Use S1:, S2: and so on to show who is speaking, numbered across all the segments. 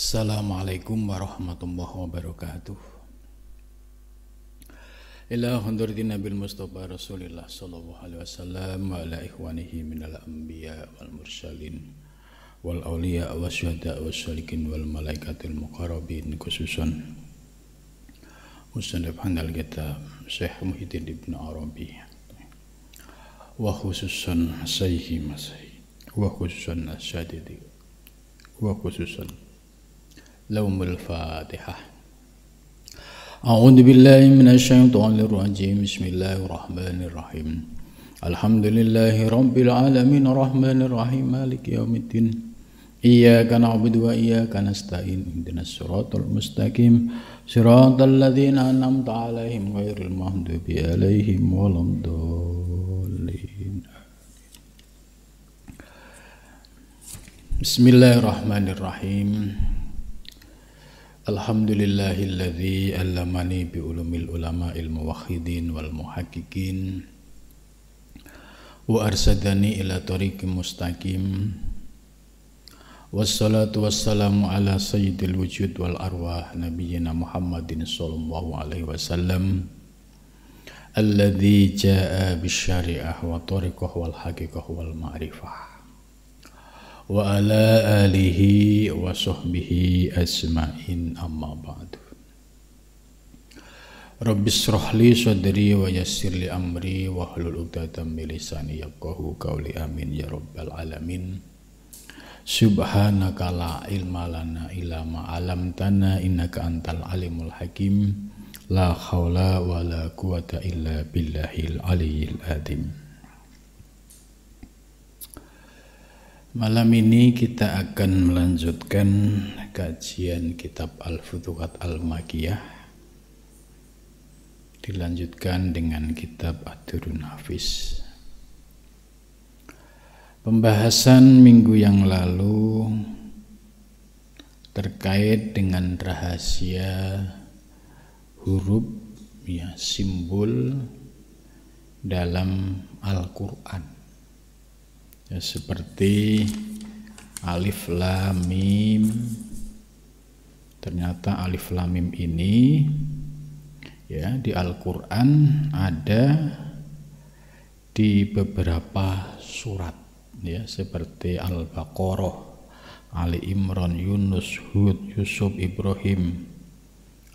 S1: Assalamualaikum warahmatullahi wabarakatuh. Ila hadratin Nabil Mustafa Rasulillah sallallahu alaihi wasallam wa ala ikhwanihi minal anbiya wal mursalin wal awliya wasyuhada wasyalikin wal malaikatil muqarrabin, khususan musannif handal kitab Syekh Muhyiddin Ibnu Arabi wa khususan Syekh Masih wa khususan Asyadidi wa khususan Laumul Fatihah. A'udzu billahi minasy syaithanir rajim. Bismillahirrahmanirrahim. Alhamdulillahi rabbil alamin arrahmanir rahim maliki yaumiddin. Iyyaka na'budu wa iyyaka nasta'in. Ihdinas siratal mustaqim. Siratal ladzina an'amta 'alaihim ghairil maghdubi 'alaihim waladdallin. Bismillahirrahmanirrahim. Alhamdulillahilladzi allamani bi ulumil ulama'il muwahhidin wal muhaqqiqin wa arsadani ila tariqim mustaqim. Wassalatu wassalamu ala sayyidil wujud wal arwah nabiyyina Muhammadin sallallahu alaihi wasallam alladzi jaa bisyari'ah wa tariqah wal haqiqah wal ma'rifah wa ala alihi wa sahbihi asma'in, amma ba'du. Rabbis shrahli sadri wa yassir li amri wa hlul 'uqdatam min lisani yafqahu qawli, amin ya rabbal alamin. Subhanaka la ilma lana illa ma 'allamtana innaka antal alimul hakim. La haula wa la quwata illa billahil aliyyil azim. Malam ini kita akan melanjutkan kajian kitab Al-Futuhat Al-Makkiyah, dilanjutkan dengan kitab Ad-Durrun Nafis. Pembahasan minggu yang lalu terkait dengan rahasia huruf, ya, simbol dalam Al-Quran, ya, seperti alif lam mim. Ternyata alif lam mim ini, ya, di Al-Quran ada di beberapa surat, ya, seperti Al-Baqarah, Ali Imran, Yunus, Hud, Yusuf, Ibrahim,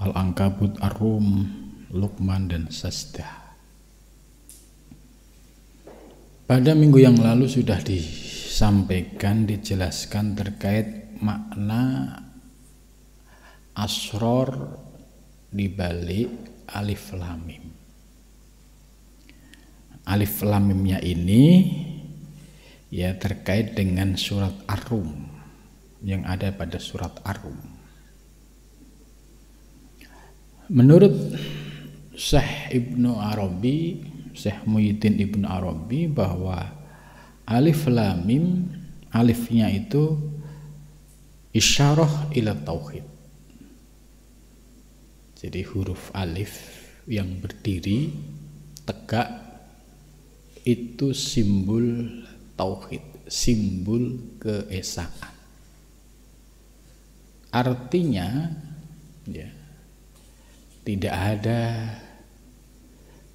S1: Al-Ankabut, Ar-Rum, Luqman, dan Sajdah. Pada minggu yang lalu sudah disampaikan, dijelaskan terkait makna asror di balik alif lam mim. Alif lam mimnya ini, ya, terkait dengan surat Ar-Rum yang ada pada surat Ar-Rum. Menurut Syekh Ibnu Arabi, Syekh Muhyiddin Ibnu Arabi, bahwa alif lam mim, alifnya itu isyarah ila tauhid. Jadi huruf alif yang berdiri tegak itu simbol tauhid, simbol keesaan. Artinya, ya, tidak ada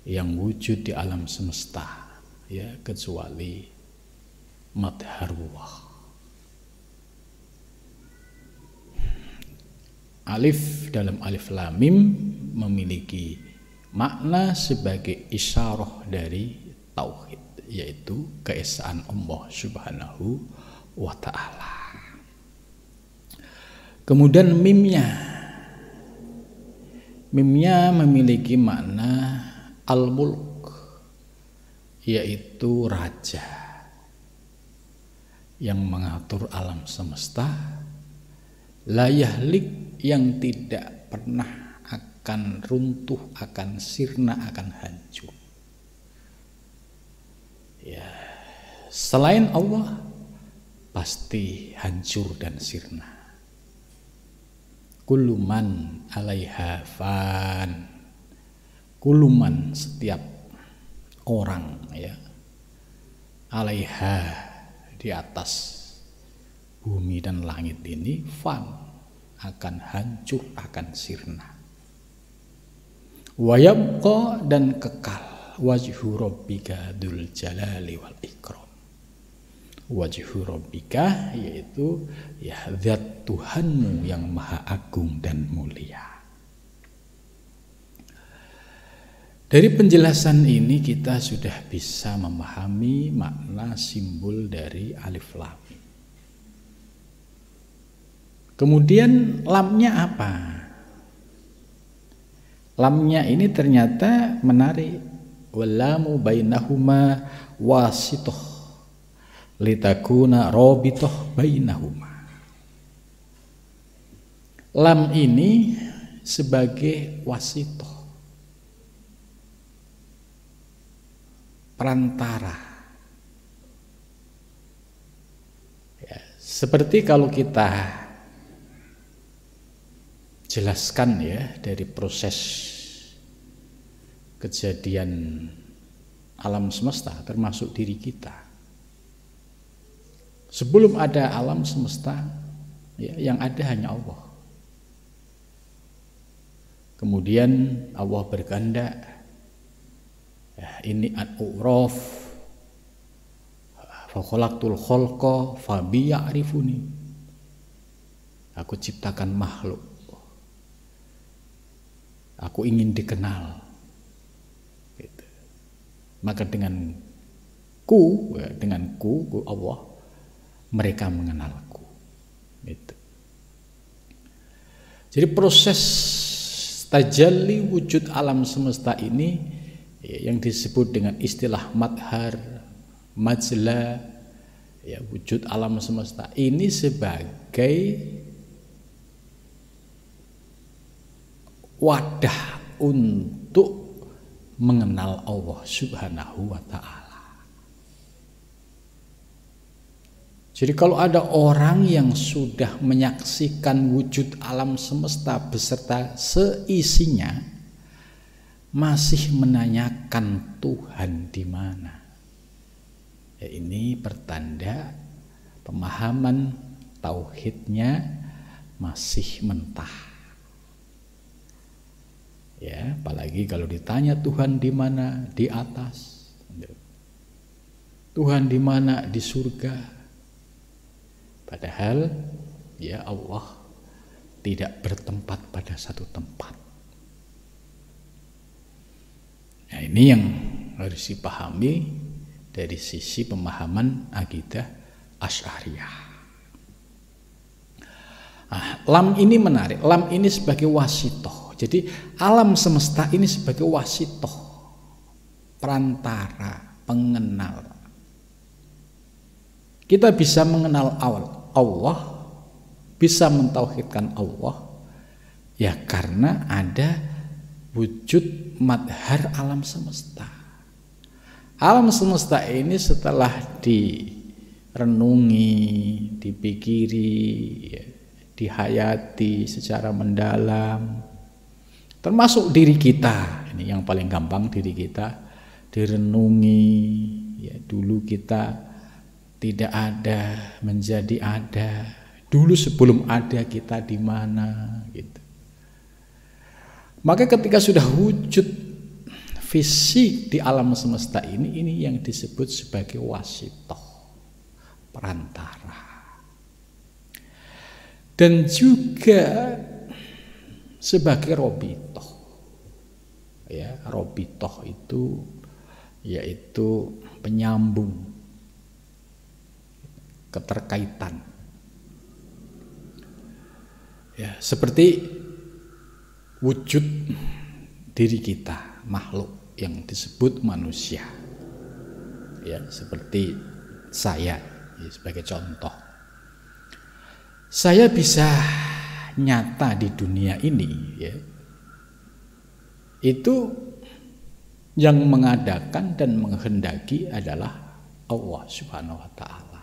S1: yang wujud di alam semesta, ya, kecuali madharullah. Alif dalam alif lam mim memiliki makna sebagai isyarah dari tauhid, yaitu keesaan Allah Subhanahu wa ta'ala. Kemudian mimnya memiliki makna al-mulk, yaitu raja yang mengatur alam semesta, la yahlik, yang tidak pernah akan runtuh, akan sirna, akan hancur. Ya, selain Allah pasti hancur dan sirna. Kullu man 'alaiha fan. Kuluman, setiap orang, ya, 'alaiha, di atas bumi dan langit ini, fan, akan hancur, akan sirna. Wa yabqa, dan kekal, wajhu rabbika dzul jalali wal ikram. Wajhu rabbika, yaitu ya zat Tuhanmu yang maha agung dan mulia. Dari penjelasan ini kita sudah bisa memahami makna simbol dari alif lam. Kemudian lamnya apa? Lamnya ini ternyata menarik. Wallamu bainahuma wasitoh litakuna robitoh bainahuma. Lam ini sebagai wasitoh, perantara. Ya, seperti kalau kita jelaskan ya dari proses kejadian alam semesta termasuk diri kita. Sebelum ada alam semesta, ya, yang ada hanya Allah. Kemudian Allah berkehendak, ya, ini an-u'raf fa khalaqtul khalqa fa biya'rifuni. Aku ciptakan makhluk, aku ingin dikenal, gitu. Maka denganku Allah, mereka mengenalku, gitu. Jadi proses tajalli wujud alam semesta ini yang disebut dengan istilah madhar, majla, ya, wujud alam semesta ini sebagai wadah untuk mengenal Allah Subhanahu wa ta'ala. Jadi kalau ada orang yang sudah menyaksikan wujud alam semesta beserta seisinya, masih menanyakan Tuhan di mana, ya, ini pertanda pemahaman tauhidnya masih mentah. Ya, apalagi kalau ditanya Tuhan di mana, di atas, Tuhan di mana, di surga. Padahal ya Allah tidak bertempat pada satu tempat. Nah, ini yang harus dipahami dari sisi pemahaman akidah Asy'ariyah. Nah, lam ini menarik. Lam ini sebagai wasitoh. Jadi alam semesta ini sebagai wasitoh, perantara, pengenal. Kita bisa mengenal Allah, bisa mentauhidkan Allah, ya karena ada wujud madhar alam semesta. Alam semesta ini setelah direnungi, dipikiri, ya, dihayati secara mendalam, termasuk diri kita, ini yang paling gampang, diri kita direnungi, ya, dulu kita tidak ada menjadi ada, dulu sebelum ada kita di mana, gitu. Maka ketika sudah wujud fisik di alam semesta ini yang disebut sebagai wasitoh, perantara. Dan juga sebagai robitoh, ya, robitoh itu yaitu penyambung, keterkaitan, ya, seperti wujud diri kita, makhluk yang disebut manusia, ya, seperti saya, ya, sebagai contoh, saya bisa nyata di dunia ini, ya, itu yang mengadakan dan menghendaki adalah Allah Subhanahu wa ta'ala.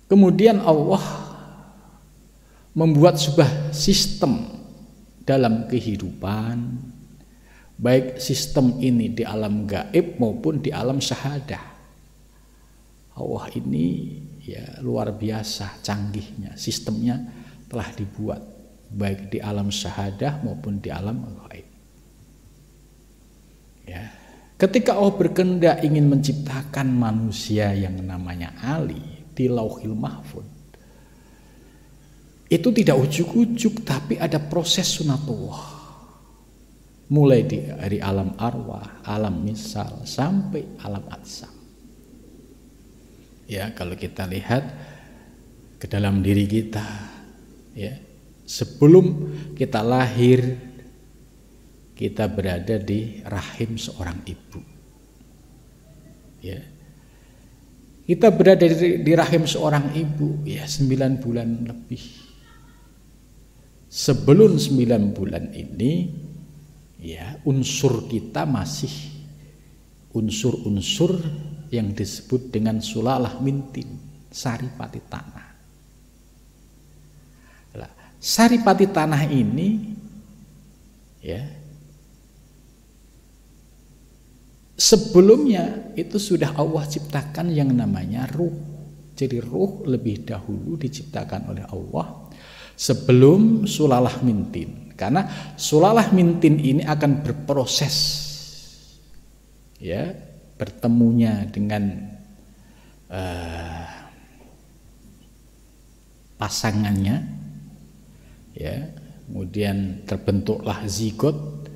S1: Kemudian Allah membuat sebuah sistem dalam kehidupan, baik sistem ini di alam gaib maupun di alam syahadah. Allah ini ya luar biasa canggihnya, sistemnya telah dibuat baik di alam syahadah maupun di alam ghaib. Ya, ketika Allah berkehendak ingin menciptakan manusia yang namanya Ali di Lauhil Mahfuz, itu tidak ujuk-ujuk, tapi ada proses sunatullah. Mulai dari alam arwah, alam misal, sampai alam atsam. Ya, kalau kita lihat ke dalam diri kita, ya, sebelum kita lahir, kita berada di rahim seorang ibu. Ya, kita berada di rahim seorang ibu, ya 9 bulan lebih. Sebelum 9 bulan ini, ya, unsur kita masih unsur-unsur yang disebut dengan sulalah mintin, saripati tanah. Nah, saripati tanah ini, ya, sebelumnya itu sudah Allah ciptakan yang namanya ruh. Jadi ruh lebih dahulu diciptakan oleh Allah sebelum sulalah mintin. Karena sulalah mintin ini akan berproses, ya, bertemunya dengan pasangannya, ya, kemudian terbentuklah zigot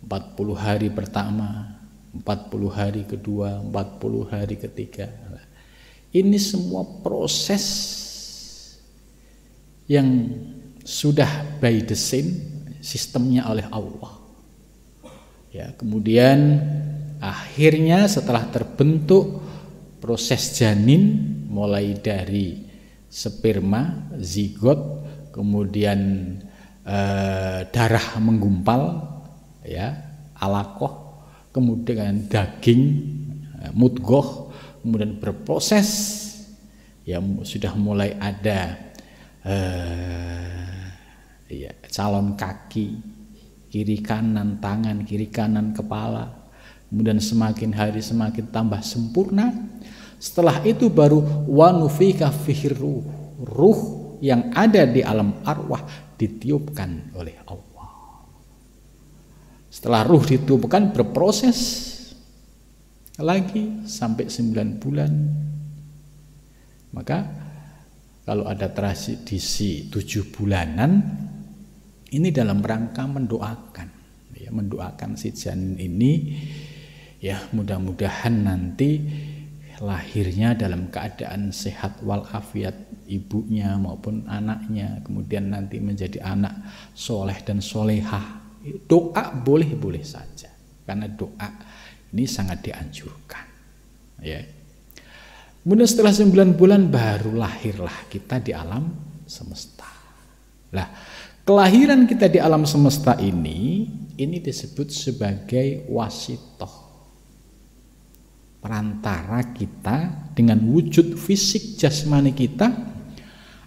S1: 40 hari pertama, 40 hari kedua, 40 hari ketiga. Ini semua proses yang sudah by design, sistemnya oleh Allah. Ya, kemudian akhirnya setelah terbentuk proses janin, mulai dari sperma, zigot, kemudian darah menggumpal, ya, alaqah, kemudian daging, mudghah, kemudian berproses, ya, sudah mulai ada ya, calon kaki, kiri kanan tangan, kiri kanan kepala, kemudian semakin hari semakin tambah sempurna. Setelah itu baru wa nufika fihi ruh yang ada di alam arwah ditiupkan oleh Allah. Setelah ruh ditiupkan berproses lagi sampai 9 bulan. Maka kalau ada tradisi 7 bulanan, ini dalam rangka mendoakan, ya, mendoakan si janin ini, ya, mudah-mudahan nanti lahirnya dalam keadaan sehat walafiat, ibunya maupun anaknya, kemudian nanti menjadi anak soleh dan solehah. Doa boleh-boleh saja, karena doa ini sangat dianjurkan, ya. Kemudian setelah 9 bulan baru lahirlah kita di alam semesta. Lah, kelahiran kita di alam semesta ini disebut sebagai wasitoh, perantara kita dengan wujud fisik jasmani kita.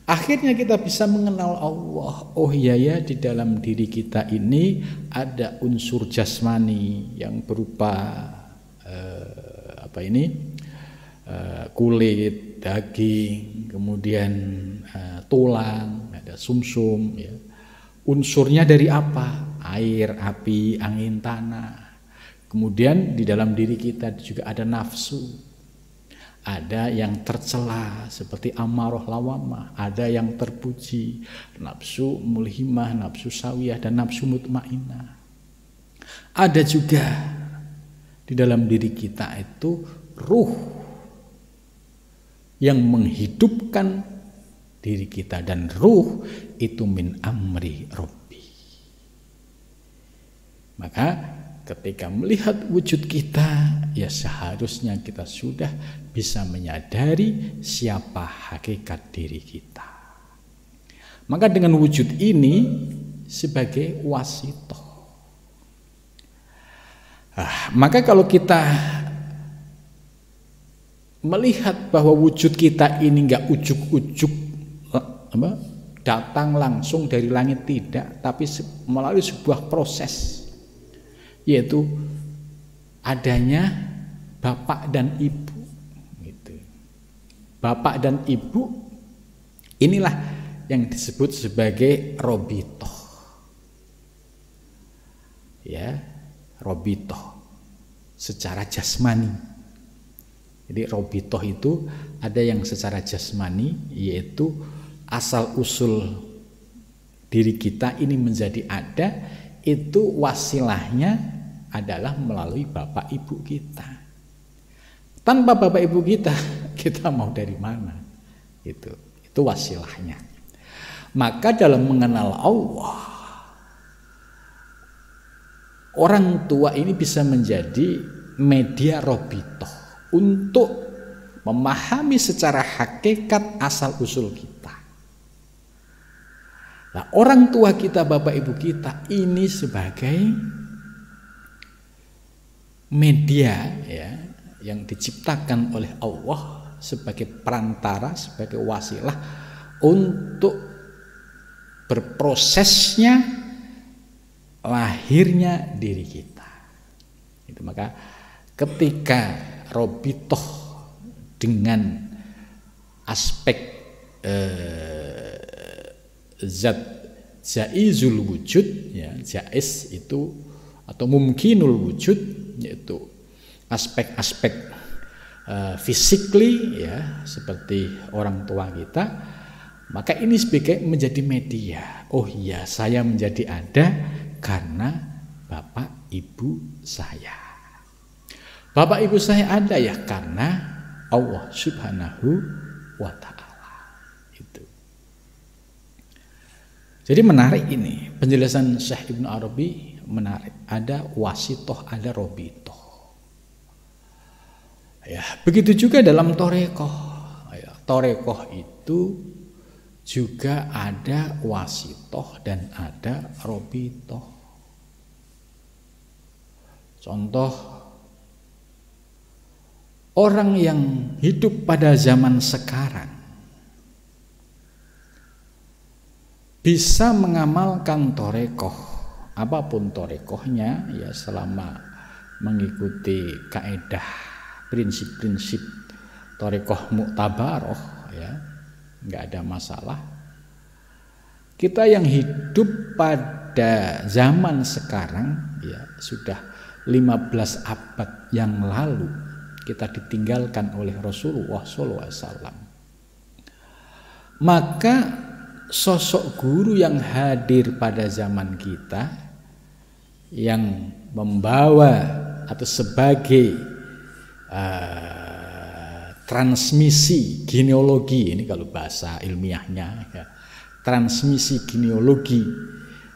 S1: Akhirnya kita bisa mengenal Allah. Oh iya ya, di dalam diri kita ini ada unsur jasmani yang berupa kulit, daging, kemudian tulang, ada sumsum, ya. Unsurnya dari apa? Air, api, angin, tanah. Kemudian di dalam diri kita juga ada nafsu. Ada yang tercela seperti amarah lawamah, ada yang terpuji, nafsu mulhimah, nafsu sawiyah, dan nafsu mutmainnah. Ada juga di dalam diri kita itu ruh yang menghidupkan diri kita, dan ruh itu min amri Rabbi. Maka ketika melihat wujud kita, ya seharusnya kita sudah bisa menyadari siapa hakikat diri kita. Maka dengan wujud ini sebagai wasitoh. Maka kalau kita melihat bahwa wujud kita ini enggak ujuk-ujuk datang langsung dari langit, tidak, tapi melalui sebuah proses, yaitu adanya bapak dan ibu, gitu. bapak dan ibu, inilah yang disebut sebagai robitoh. Ya, robitoh secara jasmani. Jadi robitoh itu ada yang secara jasmani, yaitu asal usul diri kita ini menjadi ada, itu wasilahnya adalah melalui bapak ibu kita. Tanpa bapak ibu kita mau dari mana? Itu wasilahnya. Maka dalam mengenal Allah, orang tua ini bisa menjadi media robitoh untuk memahami secara hakikat asal usul kita. Nah, orang tua kita, bapak ibu kita ini sebagai media, ya, yang diciptakan oleh Allah sebagai perantara, sebagai wasilah untuk berprosesnya lahirnya diri kita. Itu maka ketika robitoh dengan aspek zat jaizul wujud, ya, jaiz itu atau mumkinul wujud, yaitu aspek-aspek physically, ya, seperti orang tua kita, maka ini sebagai menjadi media. Oh iya, saya menjadi ada karena bapak ibu saya. Bapak ibu saya ada ya karena Allah Subhanahu wa ta'ala. Itu. Jadi menarik ini penjelasan Syekh Ibnu Arabi, menarik. Ada wasitoh, ada robitoh. Ya, begitu juga dalam torekoh. Ya, torekoh itu juga ada wasitoh dan ada robitoh. Contoh, orang yang hidup pada zaman sekarang bisa mengamalkan torekoh, apapun torekohnya, ya, selama mengikuti kaedah prinsip-prinsip torekoh muktabaroh, ya, nggak ada masalah. Kita yang hidup pada zaman sekarang, ya, sudah 15 abad yang lalu kita ditinggalkan oleh Rasulullah SAW. Maka sosok guru yang hadir pada zaman kita, yang membawa atau sebagai transmisi genealogi, ini kalau bahasa ilmiahnya, ya, transmisi genealogi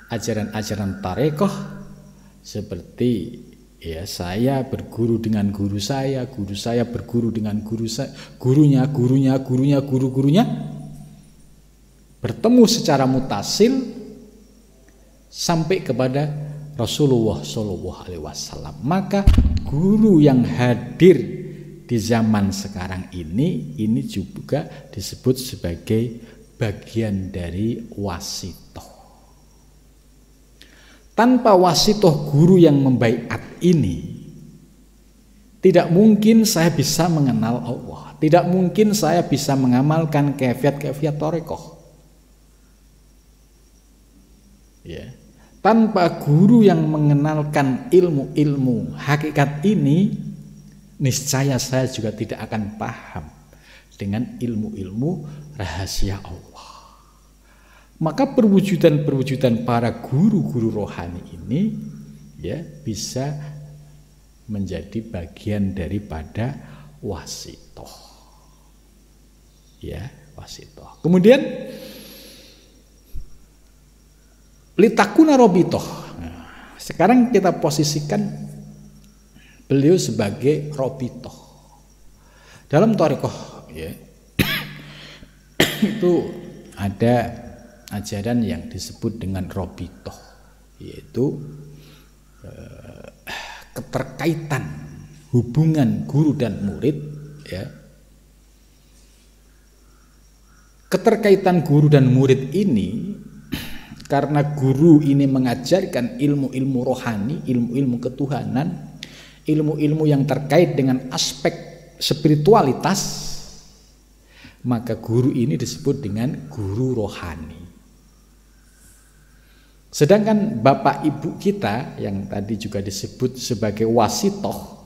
S1: ajaran-ajaran tarekoh, seperti, ya, saya berguru dengan guru saya berguru dengan guru saya, gurunya, guru-gurunya bertemu secara mutasil sampai kepada Rasulullah SAW. Maka guru yang hadir di zaman sekarang ini juga disebut sebagai bagian dari wasitoh. Tanpa wasitoh guru yang membaiat ini, tidak mungkin saya bisa mengenal Allah, tidak mungkin saya bisa mengamalkan kefiat-kefiat torekoh. Ya. Tanpa guru yang mengenalkan ilmu-ilmu hakikat ini, niscaya saya juga tidak akan paham dengan ilmu-ilmu rahasia Allah. Maka perwujudan-perwujudan para guru-guru rohani ini, ya, bisa menjadi bagian daripada wasitoh. Ya, wasitoh. Kemudian litakuna robitoh. Nah, sekarang kita posisikan beliau sebagai robitoh. Dalam thariqah, ya, itu ada ajaran yang disebut dengan robitoh, yaitu keterkaitan hubungan guru dan murid, ya. Keterkaitan guru dan murid ini karena guru ini mengajarkan ilmu-ilmu rohani, ilmu-ilmu ketuhanan, ilmu-ilmu yang terkait dengan aspek spiritualitas, maka guru ini disebut dengan guru rohani. Sedangkan bapak ibu kita yang tadi juga disebut sebagai wasitoh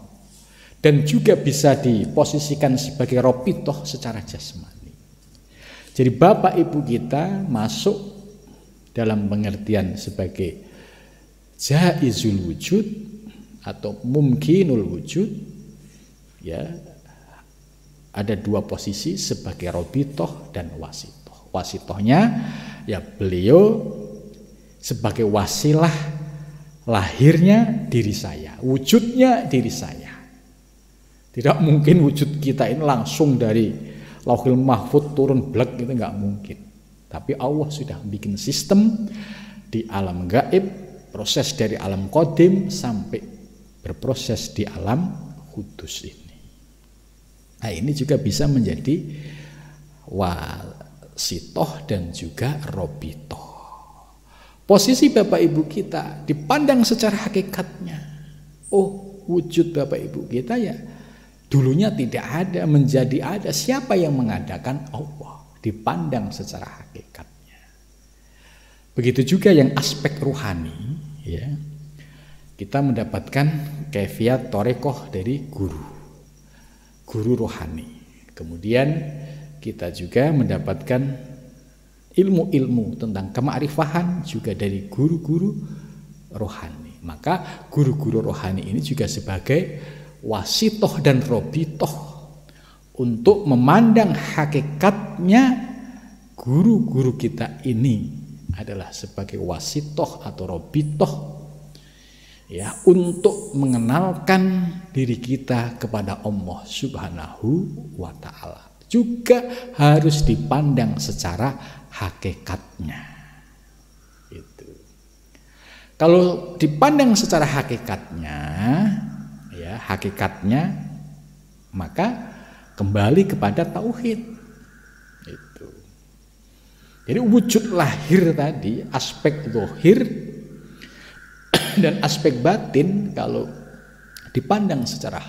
S1: dan juga bisa diposisikan sebagai robitoh secara jasmani. Jadi bapak ibu kita masuk dalam pengertian sebagai jaizul wujud atau mumkinul wujud, ya, ada dua posisi sebagai robitoh dan wasitoh. Wasitohnya ya beliau sebagai wasilah lahirnya diri saya, wujudnya diri saya. Tidak mungkin wujud kita ini langsung dari Lauhul Mahfuz turun blek, itu nggak mungkin. Tapi Allah sudah bikin sistem di alam gaib, proses dari alam qadim sampai berproses di alam kudus ini. Nah, ini juga bisa menjadi wasitoh dan juga robitoh. Posisi bapak ibu kita dipandang secara hakikatnya. Oh, wujud bapak ibu kita ya dulunya tidak ada, menjadi ada. Siapa yang mengadakan? Allah. Dipandang secara hakikatnya. Begitu juga yang aspek ruhani, ya. Kita mendapatkan kaifiat torekoh dari guru rohani. Kemudian kita juga mendapatkan ilmu-ilmu tentang kema'rifahan juga dari guru-guru rohani. Maka guru-guru rohani ini juga sebagai wasitoh dan robitoh untuk memandang hakikatnya guru-guru kita ini adalah sebagai wasitoh atau robitoh, ya, untuk mengenalkan diri kita kepada Allah Subhanahu wa ta'ala. Juga harus dipandang secara hakikatnya. Itu. Kalau dipandang secara hakikatnya, ya, hakikatnya, maka kembali kepada tauhid. Itu. Jadi wujud lahir tadi, aspek zahir dan aspek batin kalau dipandang secara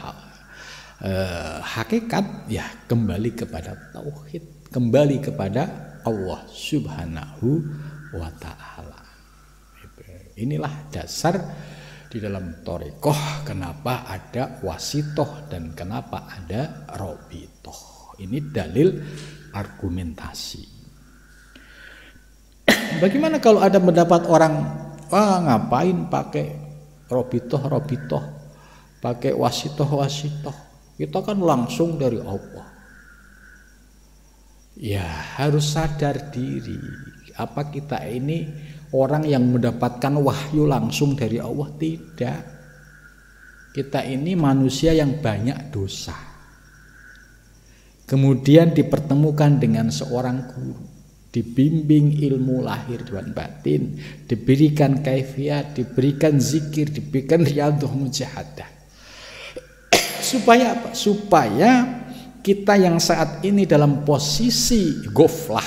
S1: hakikat, ya kembali kepada tauhid, kembali kepada Allah Subhanahu wa ta'ala. Inilah dasar di dalam thariqah kenapa ada wasitoh dan kenapa ada robitoh. Ini dalil argumentasi. Bagaimana kalau ada pendapat orang, ngapain pakai robitoh, pakai wasitoh, kita kan langsung dari Allah. Ya harus sadar diri, apa kita ini orang yang mendapatkan wahyu langsung dari Allah? Tidak. Kita ini manusia yang banyak dosa. Kemudian dipertemukan dengan seorang guru, dibimbing ilmu lahir dan batin, diberikan kaifiat, diberikan zikir, diberikan riyadhah mujahadah. Supaya apa? Supaya kita yang saat ini dalam posisi ghaflah,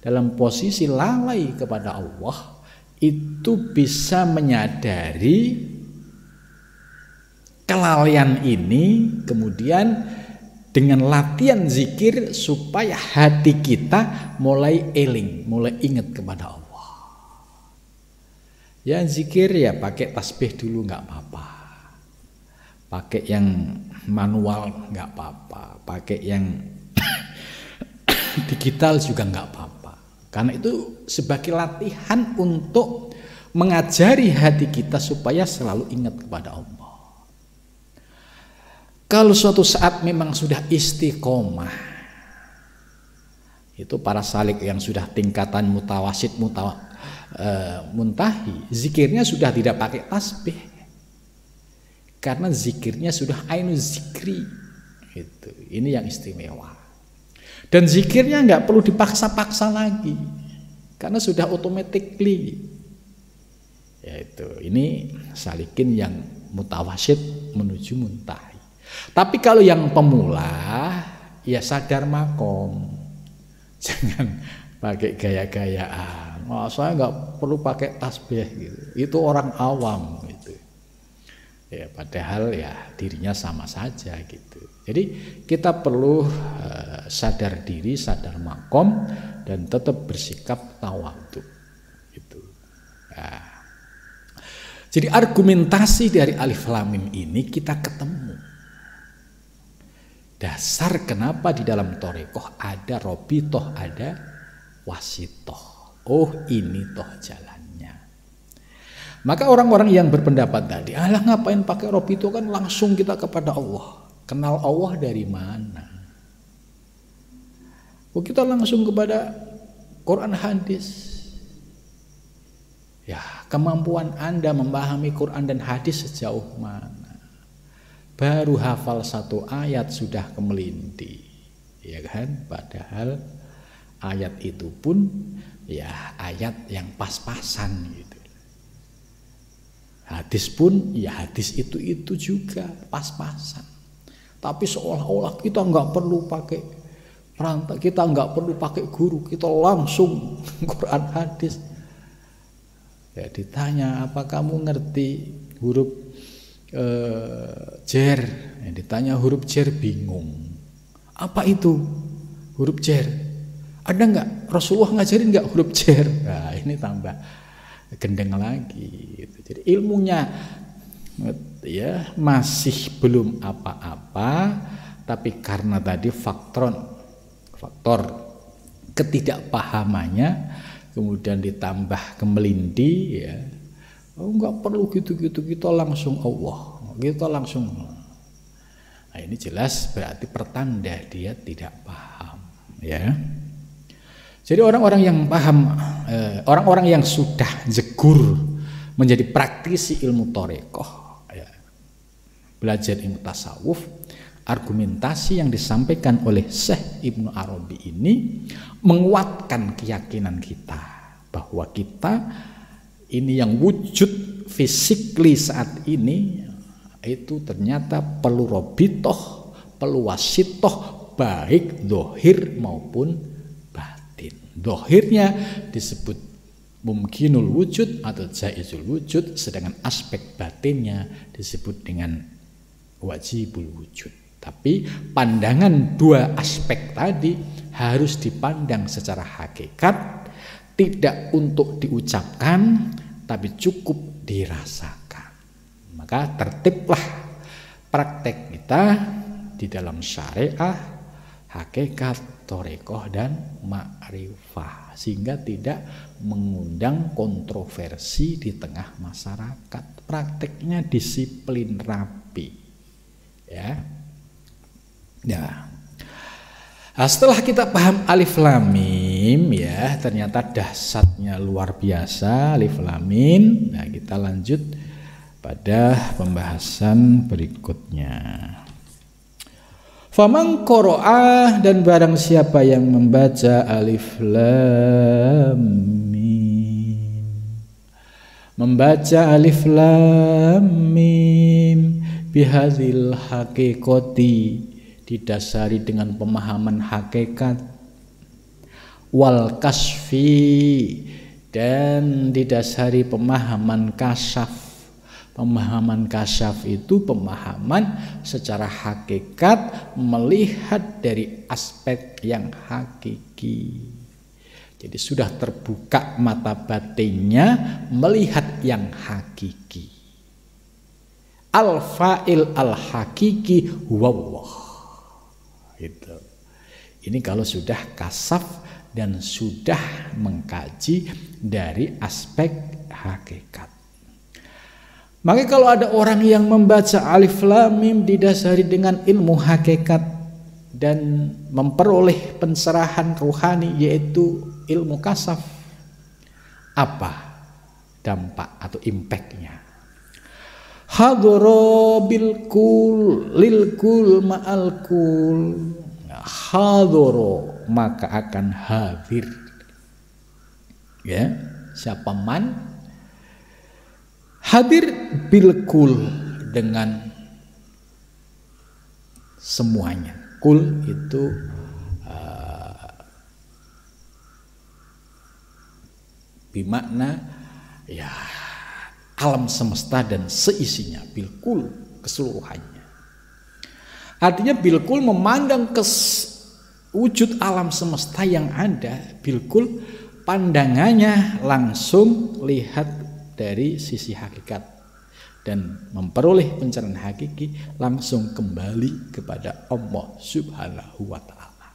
S1: dalam posisi lalai kepada Allah, itu bisa menyadari kelalaian ini, kemudian dengan latihan zikir supaya hati kita mulai eling, mulai ingat kepada Allah. Ya zikir ya pakai tasbih dulu nggak apa-apa, pakai yang manual nggak apa-apa, pakai yang digital juga nggak apa-apa. Karena itu sebagai latihan untuk mengajari hati kita supaya selalu ingat kepada Allah. Kalau suatu saat memang sudah istiqomah, itu para salik yang sudah tingkatan mutawasid, muntahi, zikirnya sudah tidak pakai tasbih, karena zikirnya sudah ainu zikri. Itu. Ini yang istimewa. Dan zikirnya nggak perlu dipaksa-paksa lagi, karena sudah automatically. Yaitu ini salikin yang mutawasid menuju muntahi. Tapi kalau yang pemula, ya sadar makom, jangan pakai gaya-gayaan. Saya nggak perlu pakai tasbih gitu. Itu orang awam gitu. Ya, padahal ya dirinya sama saja gitu. Jadi kita perlu sadar diri, sadar makom, dan tetap bersikap tawadhu gitu. Nah, jadi argumentasi dari Alif Lam Mim ini kita ketemu dasar kenapa di dalam thariqah ada robitoh, ada wasitoh. Oh, ini toh jalannya. Maka orang-orang yang berpendapat tadi, alah ngapain pakai robitoh, kan langsung kita kepada Allah. Kenal Allah dari mana? Oh, kita langsung kepada Quran hadis. Ya, kemampuan Anda memahami Quran dan hadis sejauh mana? Baru hafal satu ayat sudah kemelindi, ya kan? Padahal ayat itu pun ya ayat yang pas-pasan gitu. Hadis pun ya hadis itu juga pas-pasan. Tapi seolah-olah kita nggak perlu pakai perantara, kita nggak perlu pakai guru, kita langsung Quran hadis. Ya ditanya, apa kamu ngerti huruf jer? Ya, ditanya huruf jer, bingung. Apa itu huruf jer? Ada nggak Rasulullah ngajarin nggak huruf jer? Nah, ini tambah gendeng lagi gitu. Jadi ilmunya ya masih belum apa-apa, tapi karena tadi faktor ketidakpahamannya kemudian ditambah kemelindi ya. Oh, nggak perlu gitu-gitu, kita langsung Allah, kita langsung. Nah, ini jelas berarti pertanda dia tidak paham ya. Jadi orang-orang yang paham, orang-orang yang sudah jegur menjadi praktisi ilmu thariqah ya, belajar ilmu tasawuf, argumentasi yang disampaikan oleh Syekh Ibnu Arabi ini menguatkan keyakinan kita bahwa kita ini yang wujud fisikly saat ini itu ternyata perlu robitoh, perlu wasitoh, baik dohir maupun batin. Dohirnya disebut mumkinul wujud atau jaizul wujud, sedangkan aspek batinnya disebut dengan wajibul wujud. Tapi pandangan dua aspek tadi harus dipandang secara hakikat, tidak untuk diucapkan tapi cukup dirasakan. Maka tertiblah praktek kita di dalam syariah, hakikat, thariqah dan ma'rifah, sehingga tidak mengundang kontroversi di tengah masyarakat. Prakteknya disiplin rapi ya. Nah, setelah kita paham Alif Lam Mim ya, ternyata dahsyatnya luar biasa Alif Lam Mim. Nah, kita lanjut pada pembahasan berikutnya. Faman qara'a, dan barang siapa yang membaca Alif Lam Mim, membaca Alif Lam Mim bihadzil haqiqati, didasari dengan pemahaman hakikat, wal kasfi, dan didasari pemahaman kasyaf. Pemahaman kasyaf itu pemahaman secara hakikat, melihat dari aspek yang hakiki. Jadi sudah terbuka mata batinnya, melihat yang hakiki. Al-fa'il al-hakiki huwallah. Gitu. Ini kalau sudah kasaf dan sudah mengkaji dari aspek hakikat. Maka kalau ada orang yang membaca Alif Lam Mim didasari dengan ilmu hakikat dan memperoleh pencerahan ruhani yaitu ilmu kasaf, apa dampak atau impactnya? Hadoro bil kul lil kul ma'al kul. Hadoro, maka akan hadir ya, siapa man hadir bil kul, dengan semuanya. Kul itu bimakna ya
S2: alam semesta dan seisinya, bilkul keseluruhannya. Artinya bilkul memandang wujud alam semesta yang ada, bilkul pandangannya langsung lihat dari sisi hakikat dan memperoleh pencerahan hakiki langsung kembali kepada Allah Subhanahu wa ta'ala.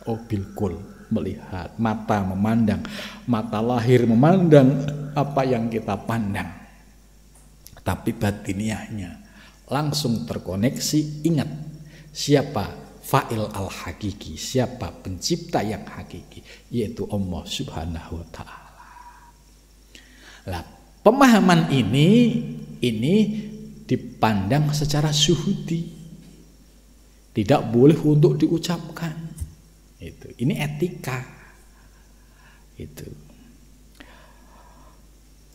S2: Oh, bilkul melihat, mata memandang, mata lahir memandang apa yang kita pandang, tapi batiniahnya langsung terkoneksi. Ingat siapa fa'il al-hakiki, siapa pencipta yang hakiki, yaitu Allah Subhanahu wa ta'ala. Lah, pemahaman ini dipandang secara syuhudi, tidak boleh untuk diucapkan. Ini etika.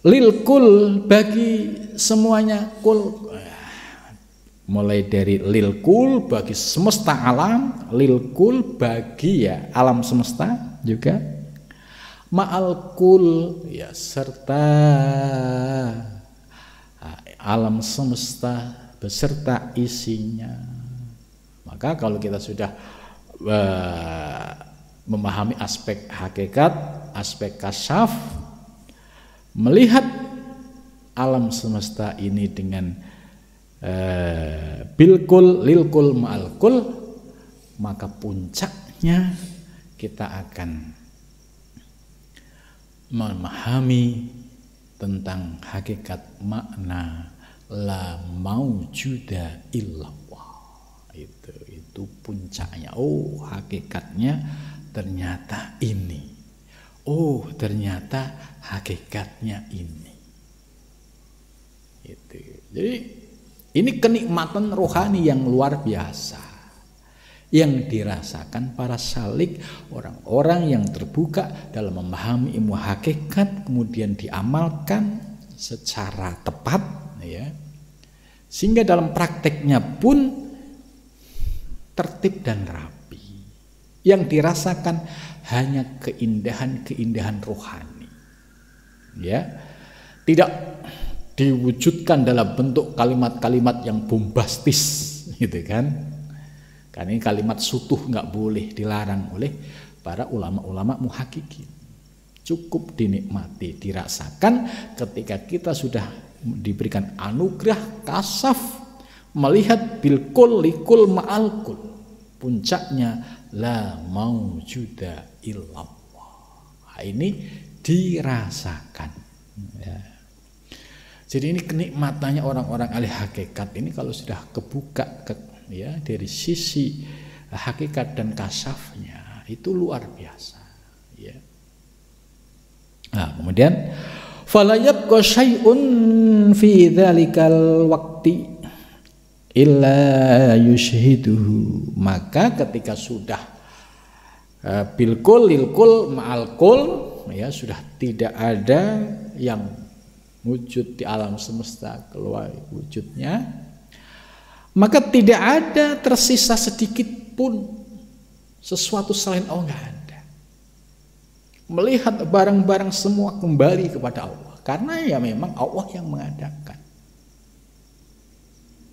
S2: Lil kul, bagi semuanya, kul, mulai dari lil kul bagi semesta alam, lil kul bagi ya alam semesta juga, ma'al kul ya serta alam semesta beserta isinya. Maka kalau kita sudah memahami aspek hakikat, aspek kasyaf, melihat alam semesta ini dengan bilkul, lilkul, ma'alkul, maka puncaknya kita akan memahami tentang hakikat makna la maujuda illallah. Itu puncaknya. Oh, hakikatnya ternyata ini. Oh, ternyata hakikatnya ini. Jadi ini kenikmatan rohani yang luar biasa yang dirasakan para salik, orang-orang yang terbuka dalam memahami ilmu hakikat, kemudian diamalkan secara tepat, ya, sehingga dalam prakteknya pun tertib dan rapi. Yang dirasakan hanya keindahan-keindahan rohani, ya, tidak diwujudkan dalam bentuk kalimat-kalimat yang bombastis, gitu kan? Karena ini kalimat sutuh nggak boleh, dilarang oleh para ulama-ulama muhakiki. Cukup dinikmati, dirasakan ketika kita sudah diberikan anugerah kasaf, melihat bilkul, likul, ma'alkul, puncaknya la maujuda illallah. Ini dirasakan, ya. Jadi ini kenikmatannya orang-orang ahli hakikat ini kalau sudah kebuka ya dari sisi hakikat dan kasafnya, itu luar biasa, ya. Nah, kemudian fala yabqa syai'un fi dzalikal waqti illa yushhiduhu. Maka ketika sudah bilkul, lilkul, ma'alkul, ya, sudah tidak ada yang wujud di alam semesta keluar wujudnya, maka tidak ada tersisa sedikit pun sesuatu selain Allah, nggak ada. Melihat barang-barang semua kembali kepada Allah, karena ya memang Allah yang mengadakan.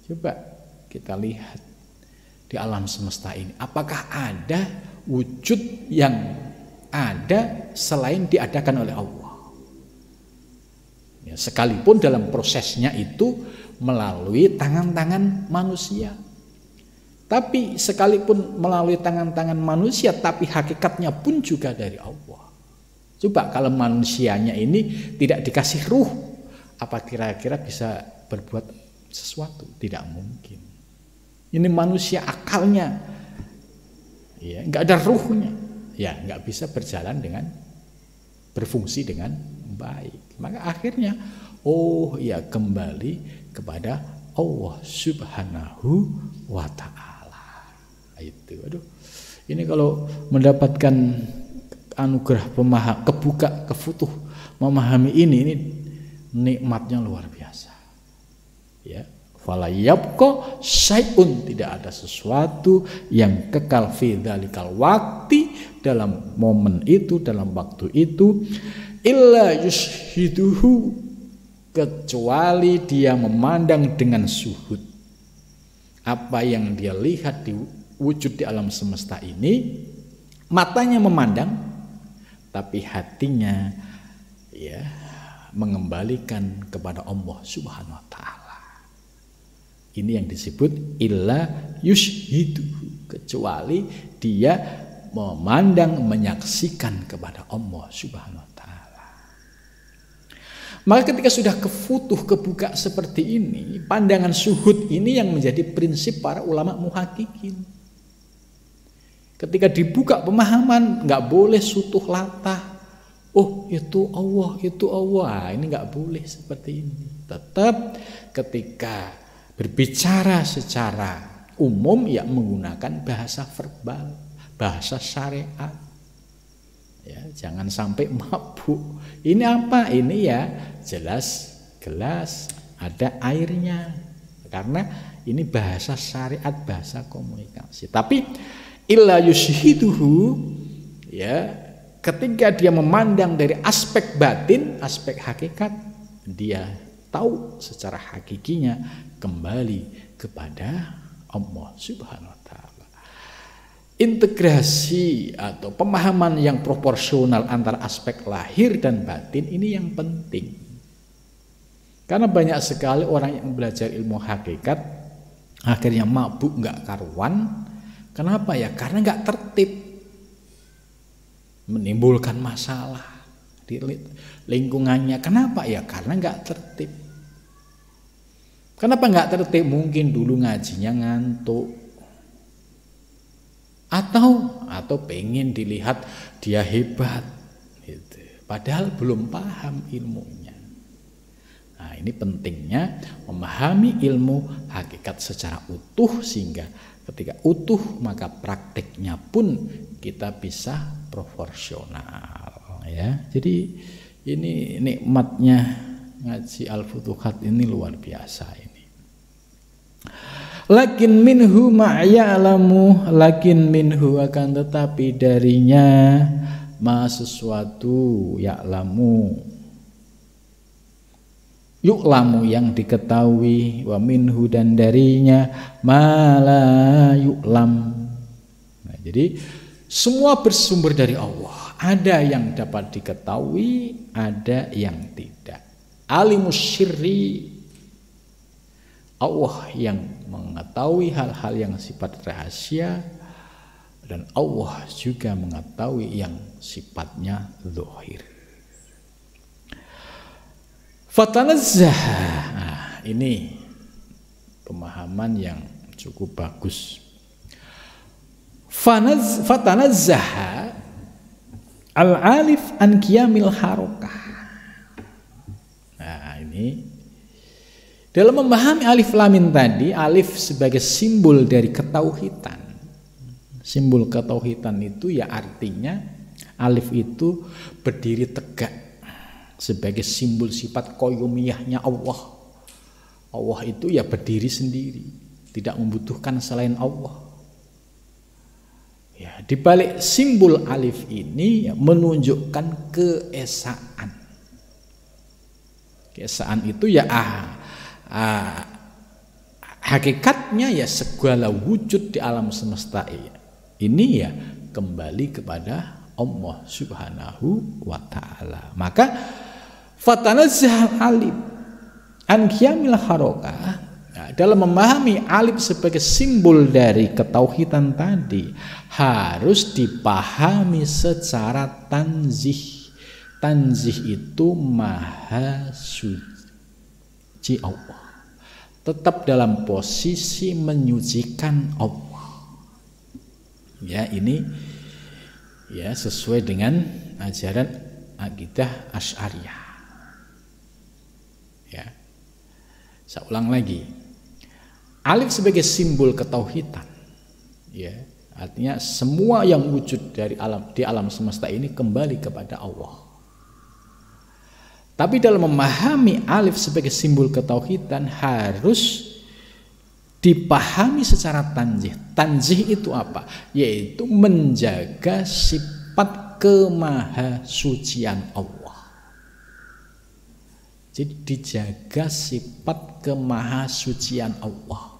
S2: Coba kita lihat di alam semesta ini, apakah ada wujud yang ada selain diadakan oleh Allah? Ya, sekalipun dalam prosesnya itu melalui tangan-tangan manusia. Tapi sekalipun melalui tangan-tangan manusia, tapi hakikatnya pun juga dari Allah. Coba kalau manusianya ini tidak dikasih ruh, apa kira-kira bisa berbuat sesuatu? Tidak mungkin. Ini manusia akalnya, ya, nggak ada ruhnya, ya nggak bisa berjalan dengan berfungsi dengan baik. Maka akhirnya, oh ya, kembali kepada Allah Subhanahu wa ta'ala. Itu, aduh, ini kalau mendapatkan anugerah kebuka, kefutuh, memahami ini nikmatnya luar biasa, ya. Fala yabqa syai'un, tidak ada sesuatu yang kekal fi dzalikal waqti, dalam momen itu, dalam waktu itu, illa yushhiduhu, kecuali dia memandang dengan syuhud. Apa yang dia lihat di wujud di alam semesta ini, matanya memandang, tapi hatinya ya mengembalikan kepada Allah Subhanahu wa taala. Ini yang disebut illa yushhidu, kecuali dia memandang, menyaksikan kepada Allah Subhanahu wa taala. Maka ketika sudah kebuka seperti ini, pandangan syuhud ini yang menjadi prinsip para ulama muhakkikin. Ketika dibuka pemahaman, nggak boleh sutuh latah. Oh itu Allah, itu Allah. Ini nggak boleh seperti ini. Tetap ketika berbicara secara umum ya menggunakan bahasa verbal, bahasa syariat. Ya, jangan sampai mabuk. Ini apa? Ini ya jelas gelas ada airnya. Karena ini bahasa syariat, bahasa komunikasi. Tapi illa yushhiduhu, ya ketika dia memandang dari aspek batin, aspek hakikat, dia tahu secara hakikinya kembali kepada Allah Subhanahu wa taala. Integrasi atau pemahaman yang proporsional antara aspek lahir dan batin ini yang penting. Karena banyak sekali orang yang belajar ilmu hakikat akhirnya mabuk nggak karuan. Kenapa ya? Karena nggak tertib, menimbulkan masalah di lingkungannya. Kenapa ya? Karena nggak tertib. Kenapa nggak tertib? Mungkin dulu ngajinya ngantuk, atau pengen dilihat dia hebat, gitu. Padahal belum paham ilmunya. Nah, ini pentingnya memahami ilmu hakikat secara utuh, sehingga ketika utuh maka prakteknya pun kita bisa proporsional, ya. Jadi ini nikmatnya ngaji Al-Futuhat ini luar biasa ini. Lakin minhu ma'ya'lamu, lakin minhu akan tetapi darinya ma sesuatu ya'lamu, yu'lamu yang diketahui, wa minhu dan darinya ma la yu'lam. Nah, jadi semua bersumber dari Allah. Ada yang dapat diketahui, ada yang tidak. Alimus syirri, Allah yang mengetahui hal-hal yang sifat rahasia, dan Allah juga mengetahui yang sifatnya zahir. Fatanazzah, nah, ini pemahaman yang cukup bagus. Fatanazzah al-alif an qiyamil harokah. Nah, ini dalam memahami alif lam mim tadi, alif sebagai simbol dari ketauhidan. Simbol ketauhidan itu ya artinya alif itu berdiri tegak sebagai simbol sifat qayyumiyahnya Allah. Allah itu ya berdiri sendiri, tidak membutuhkan selain Allah. Ya, di balik simbol alif ini ya, menunjukkan keesaan. Keesaan itu ya hakikatnya ya segala wujud di alam semesta ini ya kembali kepada Allah Subhanahu wa taala. Maka fatanazzah alif an qiyamil harokah, dalam memahami alif sebagai simbol dari ketauhidan tadi harus dipahami secara tanzih. Tanzih itu maha suci Allah, tetap dalam posisi menyucikan Allah. Ya, ini ya sesuai dengan ajaran akidah Asy'ariyah. Ya. Saya ulang lagi. Alif sebagai simbol ketauhidan. Ya, artinya semua yang wujud dari di alam semesta ini kembali kepada Allah. Tapi dalam memahami alif sebagai simbol ketauhidan harus dipahami secara tanzih. Tanzih itu apa? Yaitu menjaga sifat kemahasucian Allah. Jadi dijaga sifat kemahasucian Allah.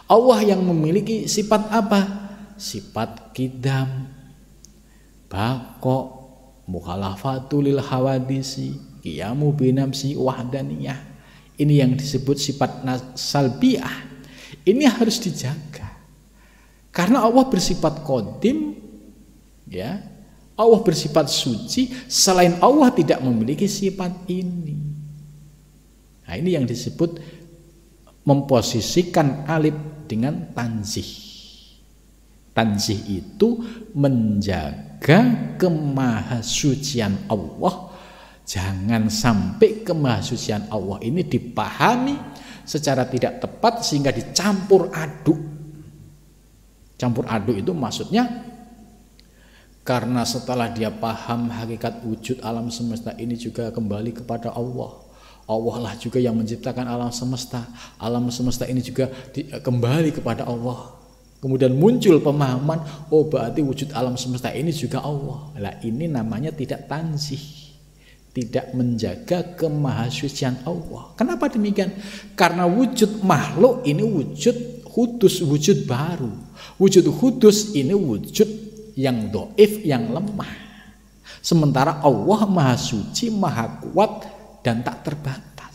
S2: Allah yang memiliki sifat apa? Sifat qidam, baqo, mukhalafatul lil hawadisi, qiyamu binafsi wahdaniyah. Ini yang disebut sifat salbiyah. Ini harus dijaga. Karena Allah bersifat qadim, ya. Allah bersifat suci, selain Allah tidak memiliki sifat ini. Nah, ini yang disebut memposisikan alif dengan tanzih. Tanzih itu menjaga kemahasucian Allah. Jangan sampai kemahasucian Allah ini dipahami secara tidak tepat sehingga dicampur aduk. Campur aduk itu maksudnya karena setelah dia paham hakikat wujud alam semesta ini juga kembali kepada Allah. Allah lah juga yang menciptakan alam semesta. Alam semesta ini juga kembali kepada Allah. Kemudian muncul pemahaman, oh berarti wujud alam semesta ini juga Allah. Lah ini namanya tidak tanzih, tidak menjaga kemahasucian Allah. Kenapa demikian? Karena wujud makhluk ini wujud hudus, wujud baru. Wujud hudus ini wujud yang dhaif, yang lemah. Sementara Allah maha suci, maha kuat dan tak terbatas.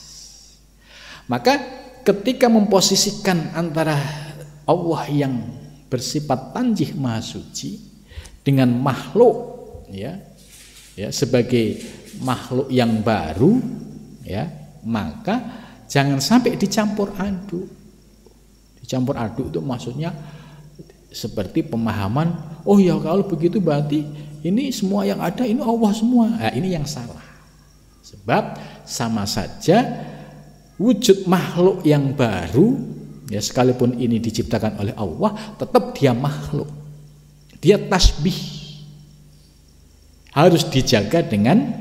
S2: Maka ketika memposisikan antara Allah yang bersifat tanjih maha suci dengan makhluk, ya sebagai makhluk yang baru, ya, maka jangan sampai dicampur aduk. Dicampur aduk itu maksudnya seperti pemahaman, oh ya kalau begitu berarti ini semua yang ada ini Allah semua. Nah, ini yang salah. Sebab sama saja wujud makhluk yang baru, ya sekalipun ini diciptakan oleh Allah, tetap dia makhluk. Dia tasbih. Harus dijaga dengan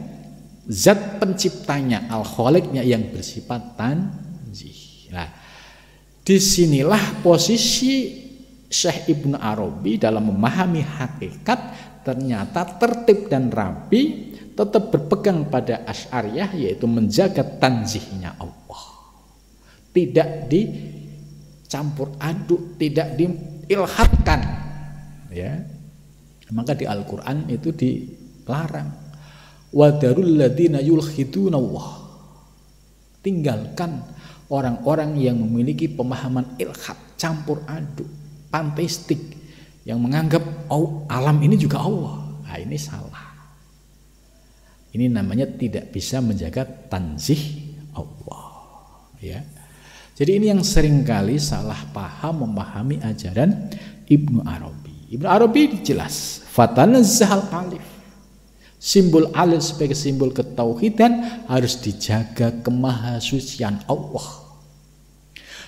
S2: zat penciptanya, al-khaliqnya yang bersifat tanzih. Nah, disinilah posisi Syekh Ibnu Arabi dalam memahami hakikat ternyata tertib dan rapi, tetap berpegang pada Asy'ariyah, yaitu menjaga tanzihnya Allah. Tidak dicampur aduk, tidak diilhadkan, ya. Maka di Al-Qur'an itu dilarang. Wa darul ladzina yulhiduna Allah. Tinggalkan orang-orang yang memiliki pemahaman ilhad, campur aduk, panteistik, yang menganggap oh, alam ini juga Allah. Nah, ini salah. Ini namanya tidak bisa menjaga tanzih Allah, ya. Jadi ini yang seringkali salah paham memahami ajaran Ibnu Arabi. Ibnu Arabi jelas, fatanazzahal alif. Simbol alif sebagai simbol ketauhidan harus dijaga kemahasucian Allah.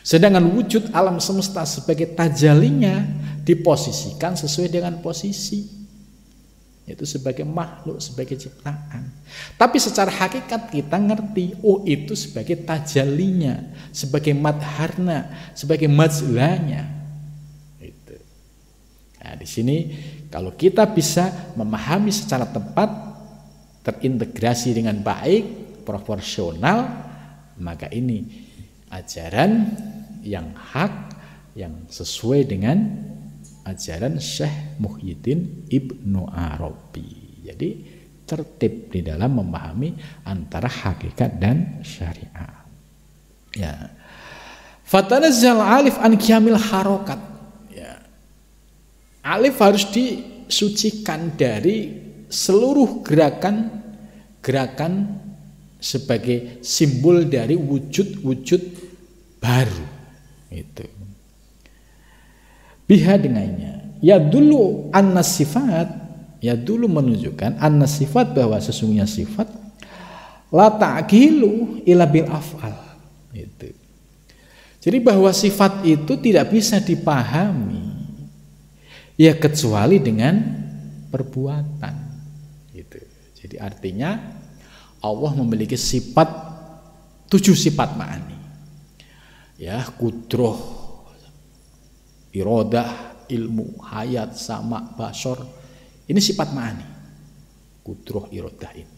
S2: Sedangkan wujud alam semesta sebagai tajalinya diposisikan sesuai dengan posisi, yaitu sebagai makhluk, sebagai ciptaan. Tapi secara hakikat kita ngerti, oh itu sebagai tajalinya, sebagai madharna, sebagai majlanya. Itu. Nah, di sini kalau kita bisa memahami secara tepat, terintegrasi dengan baik, proporsional, maka ini ajaran yang hak, yang sesuai dengan ajaran Syekh Muhyiddin Ibnu Arabi. Jadi tertib di dalam memahami antara hakikat dan syariat. Ya. Fatanazzal alif an qiyamil harokat. Ya. Alif harus disucikan dari seluruh gerakan sebagai simbol dari wujud-wujud baru. Itu. Biha dengannya, ya dulu annas sifat, ya dulu menunjukkan annas sifat bahwa sesungguhnya sifat la ta'qilu ila bil af'al. Itu. Jadi bahwa sifat itu tidak bisa dipahami ya kecuali dengan perbuatan. Gitu. Jadi artinya Allah memiliki sifat 7 sifat ma'ani. Ya, kudroh, irodah, ilmu, hayat, sama, basor. Ini sifat ma'ani. Kudroh, irodah ini.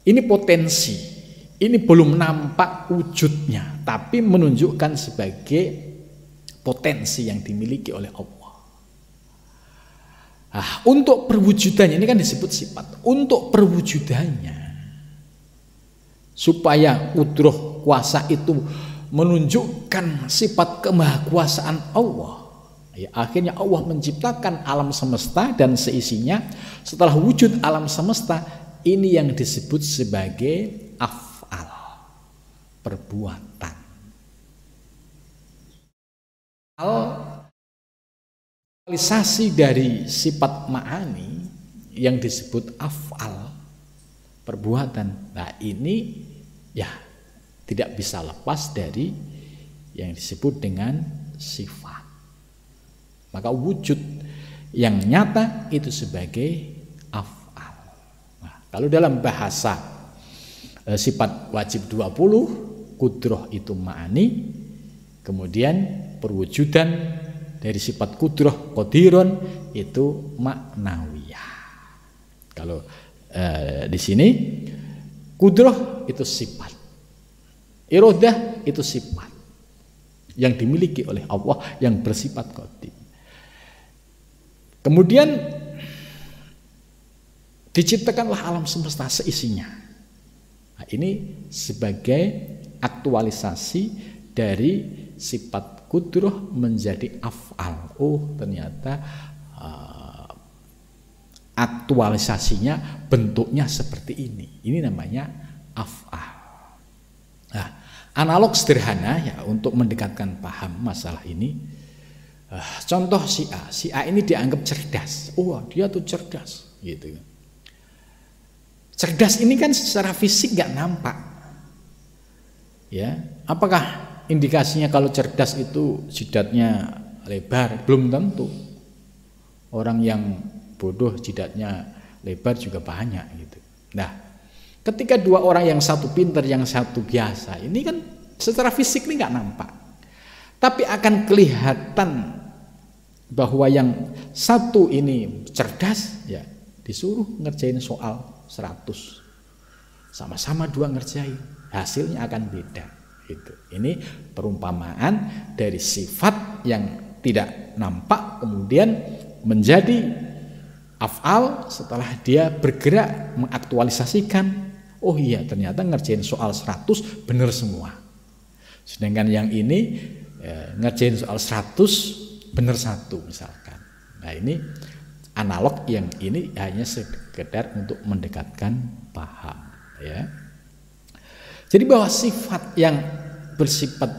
S2: Ini potensi. ini belum nampak wujudnya, tapi menunjukkan sebagai potensi yang dimiliki oleh Allah. Nah, untuk perwujudannya ini kan disebut sifat. Untuk perwujudannya, supaya kudroh kuasa itu menunjukkan sifat kemahakuasaan Allah. Ya, akhirnya Allah menciptakan alam semesta dan seisinya. Setelah wujud alam semesta, ini yang disebut sebagai af'al, perbuatan. Realisasi dari sifat ma'ani yang disebut af'al, perbuatan. Nah, ini ya tidak bisa lepas dari yang disebut dengan sifat. Maka wujud yang nyata itu sebagai af'al. Nah, kalau dalam bahasa sifat wajib 20, kudroh itu ma'ani, kemudian perwujudan dari sifat kudroh qadiron itu maknawiyah. Kalau di sini kudroh itu sifat, irodah itu sifat yang dimiliki oleh Allah yang bersifat qadim. Kemudian diciptakanlah alam semesta seisinya. Nah, ini sebagai aktualisasi dari sifat kudroh menjadi af'al. Oh, ternyata aktualisasinya bentuknya seperti ini. Ini namanya af'al. Nah, analog sederhana ya untuk mendekatkan paham masalah ini. Contoh si A ini dianggap cerdas. Oh, dia tuh cerdas, gitu. Cerdas ini kan secara fisik nggak nampak. Ya, apakah indikasinya kalau cerdas itu jidatnya lebar? Belum tentu. Orang yang bodoh jidatnya lebar juga banyak, gitu. Nah, ketika dua orang yang satu pintar, yang satu biasa, ini kan secara fisik ini nggak nampak. Tapi akan kelihatan bahwa yang satu ini cerdas, ya disuruh ngerjain soal 100. Sama-sama dua ngerjain, hasilnya akan beda. Gitu. Ini perumpamaan dari sifat yang tidak nampak kemudian menjadi af'al setelah dia bergerak mengaktualisasikan. Oh iya, ternyata ngerjain soal 100 benar semua. Sedangkan yang ini ngerjain soal 100 benar 1 misalkan. Nah, ini analog yang ini hanya sekedar untuk mendekatkan paham, ya. Jadi bahwa sifat yang bersifat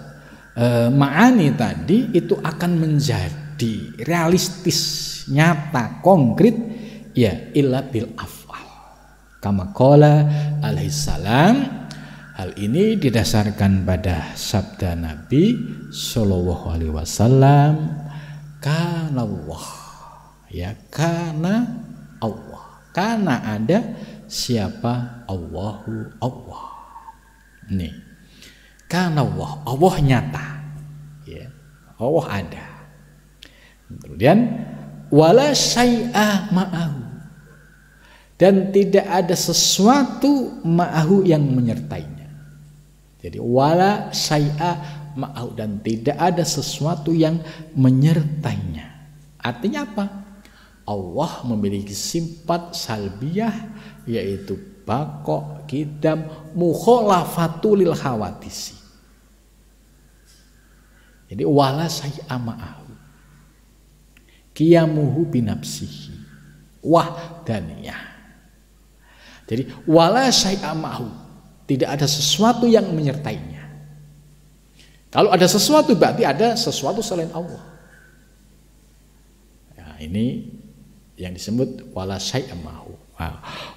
S2: ma'ani tadi itu akan menjadi realistis, nyata, konkret ya illa bil af'al. Kama qala alaihi salam. Hal ini didasarkan pada sabda Nabi sallallahu alaihi wasallam, kana Allah, ya, kana Allah, karena ada siapa Allahu Allah. Nih, kana Allah, Allah nyata, ya, Allah ada. Kemudian wala syai'a ma'ahu, dan tidak ada sesuatu ma'ahu yang menyertainya. Jadi wala syai'a ma'ahu, dan tidak ada sesuatu yang menyertainya. Artinya apa? Allah memiliki sifat salbiyah, yaitu baqo, qidam, mukhalafatul hawadisi. Jadi wala syai'a ma'ahu, qiyamuhu binafsihi, wahdaniyah. Jadi wala syai'a ma'ahu, tidak ada sesuatu yang menyertainya. Kalau ada sesuatu berarti ada sesuatu selain Allah. Nah, ini yang disebut wala syai'a ma'ahu.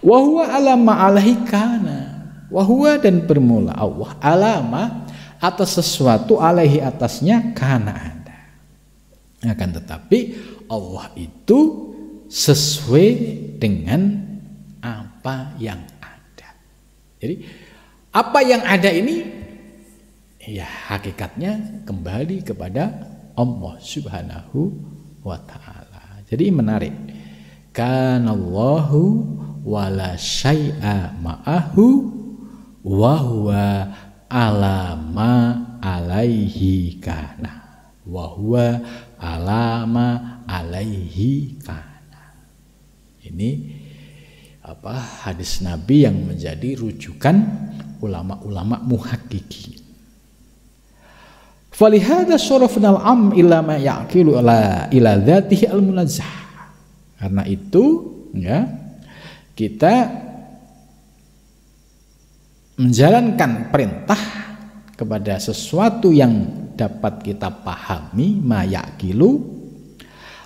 S2: Wa huwa alama alaihi kana. Wa huwa, dan bermula Allah, alama atas sesuatu, alaihi atasnya, kana ada. Akan tetapi Allah itu sesuai dengan apa yang ada. Jadi apa yang ada ini ya hakikatnya kembali kepada Allah Subhanahu wa ta'ala. Jadi menarik. Kanallahu wala syai'a ma'ahu wa huwa alama alaihi kana, wa huwa alama alaihi kana. Ini hadis Nabi yang menjadi rujukan ulama-ulama muhaqqiqin. Falihada sorofnal am ila ma yaqilu ila dzatihi al-munazzah. Karena itu ya, kita menjalankan perintah kepada sesuatu yang dapat kita pahami, ma yaqilu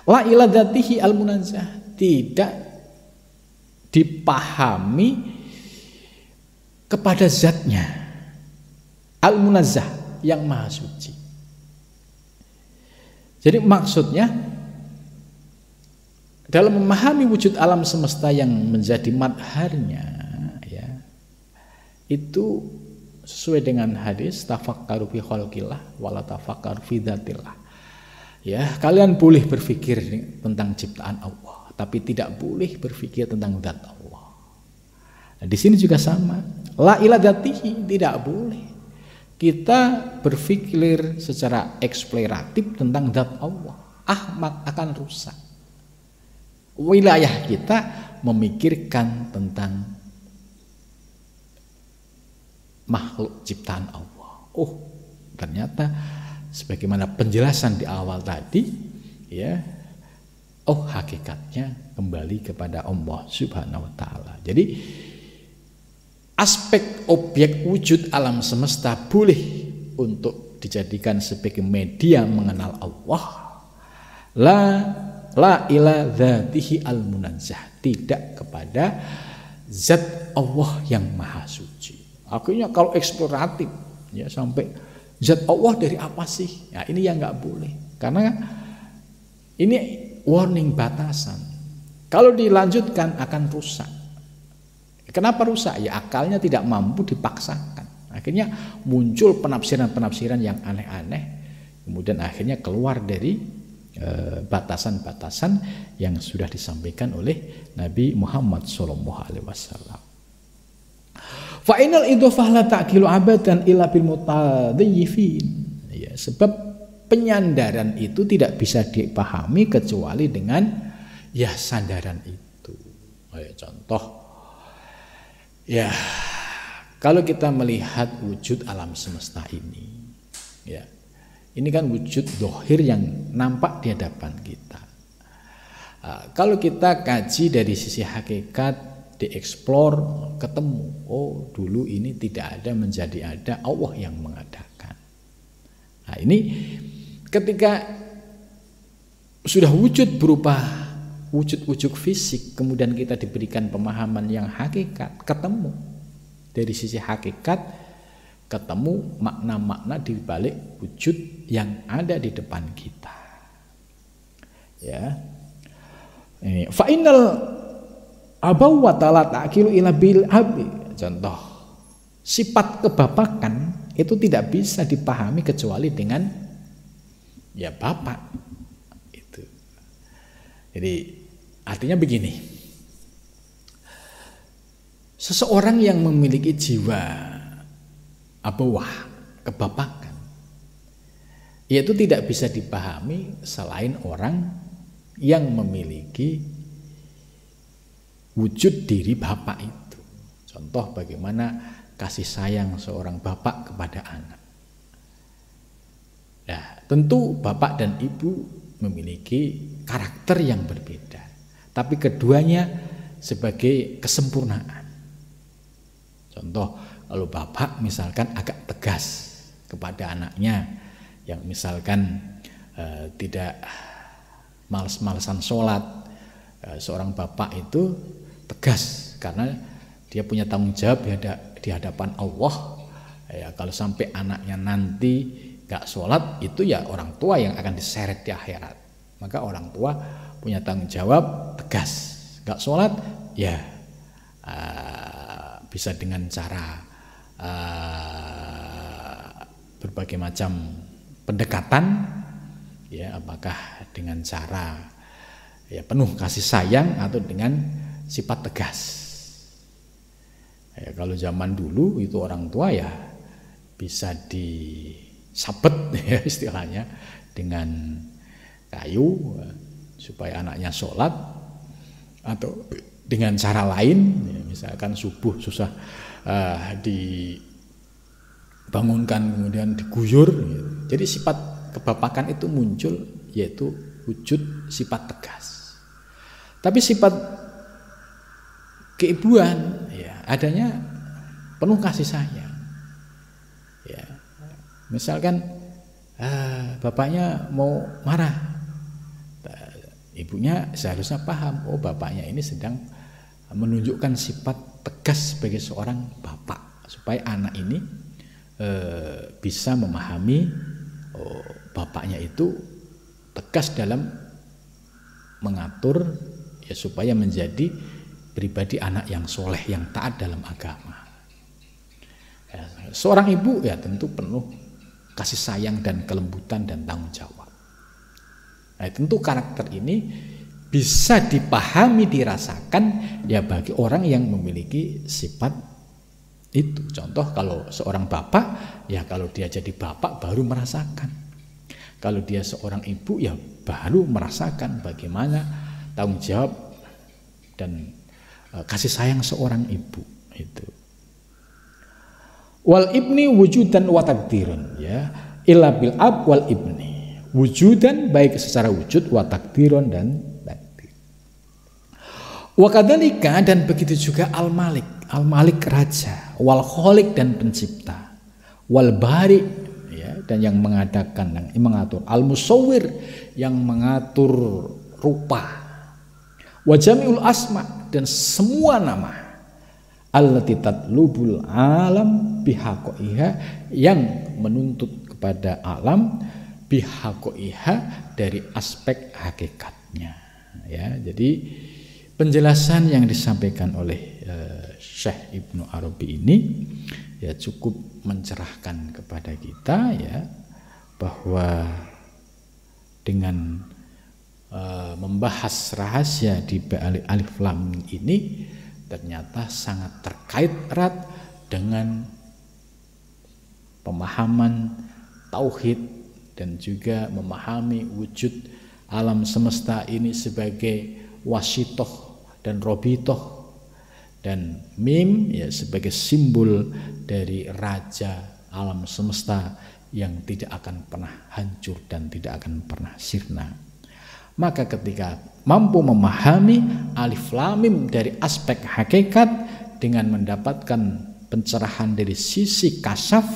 S2: la ila dzatihi al-munazzah, tidak dipahami kepada zatnya al-munazzah yang maha suci. Jadi maksudnya dalam memahami wujud alam semesta yang menjadi madharnya ya, itu sesuai dengan hadis tafakkaru fi khalqillah wala tafakkaru fi dzatillah. Ya, kalian boleh berpikir tentang ciptaan Allah, tapi tidak boleh berpikir tentang zat Allah. Nah, di sini juga sama. La ila dzatihi, tidak boleh kita berpikir secara eksploratif tentang zat Allah. Akan rusak. Wilayah kita memikirkan tentang makhluk ciptaan Allah. Oh, ternyata sebagaimana penjelasan di awal tadi ya, oh hakikatnya kembali kepada Allah Subhanahu wa taala. Jadi aspek objek wujud alam semesta boleh untuk dijadikan sebagai media mengenal Allah. La ila dzatihi al-munazzah, tidak kepada zat Allah yang maha suci. Akhirnya kalau eksploratif ya, sampai zat Allah dari apa sih? Ya, ini yang nggak boleh, karena ini warning batasan. Kalau dilanjutkan akan rusak. Kenapa rusak? Ya akalnya tidak mampu dipaksakan. Akhirnya muncul penafsiran-penafsiran yang aneh-aneh. Kemudian akhirnya keluar dari batasan-batasan yang sudah disampaikan oleh Nabi Muhammad SAW. Fa'inal idhofah la ta'kilu abadan illa bil mutadayyifin. Ya, sebab penyandaran itu tidak bisa dipahami kecuali dengan ya sandaran itu. Contoh ya, kalau kita melihat wujud alam semesta ini ya, ini kan wujud dohir yang nampak di hadapan kita. Kalau kita kaji dari sisi hakikat, dieksplor, ketemu, oh dulu ini tidak ada menjadi ada, Allah yang mengadakan. Nah ini ketika sudah wujud berupa wujud-wujud fisik, kemudian kita diberikan pemahaman yang hakikat, ketemu dari sisi hakikat, ketemu makna-makna di balik wujud yang ada di depan kita. Ya. Ini fa innal abawata la ta'kilu ila bil abi. Contoh, sifat kebapakan itu tidak bisa dipahami kecuali dengan ya bapak. Itu. Jadi artinya begini. Seseorang yang memiliki jiwa abawah, kebapakan, yaitu tidak bisa dipahami selain orang yang memiliki wujud diri bapak itu. Contoh bagaimana kasih sayang seorang bapak kepada anak. Nah, tentu bapak dan ibu memiliki karakter yang berbeda, tapi keduanya sebagai kesempurnaan. Contoh, kalau bapak misalkan agak tegas kepada anaknya yang misalkan tidak males-malesan sholat, seorang bapak itu tegas karena dia punya tanggung jawab di hadapan Allah. Ya, kalau sampai anaknya nanti gak sholat, itu ya orang tua yang akan diseret di akhirat. Maka orang tua punya tanggung jawab tegas, gak sholat ya bisa dengan cara berbagai macam pendekatan ya, apakah dengan cara ya penuh kasih sayang atau dengan sifat tegas. Ya, kalau zaman dulu itu orang tua ya bisa disabet ya istilahnya dengan kayu supaya anaknya sholat, atau dengan cara lain ya, misalkan subuh susah dibangunkan kemudian diguyur gitu. Jadi sifat kebapakan itu muncul, yaitu wujud sifat tegas. Tapi sifat keibuan ya adanya penuh kasih sayang ya. Misalkan bapaknya mau marah, ibunya seharusnya paham, oh bapaknya ini sedang menunjukkan sifat tegas sebagai seorang bapak, supaya anak ini bisa memahami, oh bapaknya itu tegas dalam mengatur ya supaya menjadi pribadi anak yang soleh, yang taat dalam agama. Ya, seorang ibu ya tentu penuh kasih sayang dan kelembutan dan tanggung jawab. Nah, tentu karakter ini bisa dipahami, dirasakan ya bagi orang yang memiliki sifat itu. Contoh kalau seorang bapak, ya kalau dia jadi bapak baru merasakan. Kalau dia seorang ibu ya baru merasakan bagaimana tanggung jawab dan kasih sayang seorang ibu itu. Wal ibni wujudan wa takdirun ya, illa bil ab wal ibni. Wujudan baik secara wujud, wa takdirun dan takdir. Wa kadzalika dan begitu juga al malik, al malik raja, wal khaliq dan pencipta, wal bari ya dan yang mengadakan, yang mengatur, al musawwir yang mengatur rupa, wa jami'ul asma dan semua nama, allati tatlubul alam bihaqaiha yang menuntut kepada alam bihaqaiha dari aspek hakikatnya ya. Jadi penjelasan yang disampaikan oleh Syekh Ibnu Arabi ini ya cukup mencerahkan kepada kita ya, bahwa dengan membahas rahasia di balik alif lam mim ini ternyata sangat terkait erat dengan pemahaman tauhid dan juga memahami wujud alam semesta ini sebagai wasitoh dan robitoh, dan mim ya sebagai simbol dari raja alam semesta yang tidak akan pernah hancur dan tidak akan pernah sirna. Maka ketika mampu memahami alif lam mim dari aspek hakikat dengan mendapatkan pencerahan dari sisi kasyaf,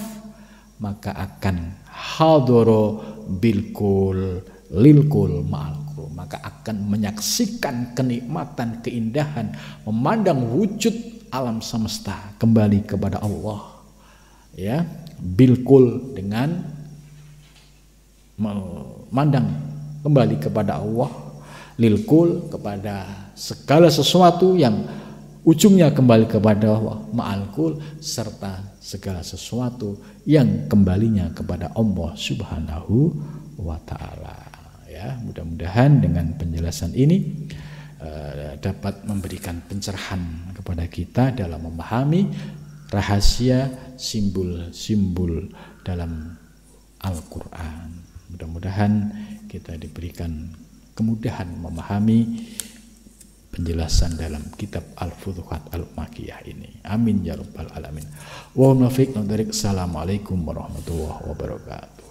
S2: maka akan hadoro bilkul lilkul ma'alkul, maka akan menyaksikan kenikmatan, keindahan, memandang wujud alam semesta kembali kepada Allah ya, bilkul dengan memandang kembali kepada Allah, lilkul kepada segala sesuatu yang ujungnya kembali kepada Allah, ma'alkul serta segala sesuatu yang kembalinya kepada Allah Subhanahu wa ta'ala ya. Mudah-mudahan dengan penjelasan ini dapat memberikan pencerahan kepada kita dalam memahami rahasia simbol-simbol dalam Al-Quran. Mudah-mudahan kita diberikan kemudahan memahami penjelasan dalam kitab Al-Futuhat Al-Makkiyah ini. Amin ya rabbal alamin. Wa muwaffiq. Assalamualaikum warahmatullahi wabarakatuh.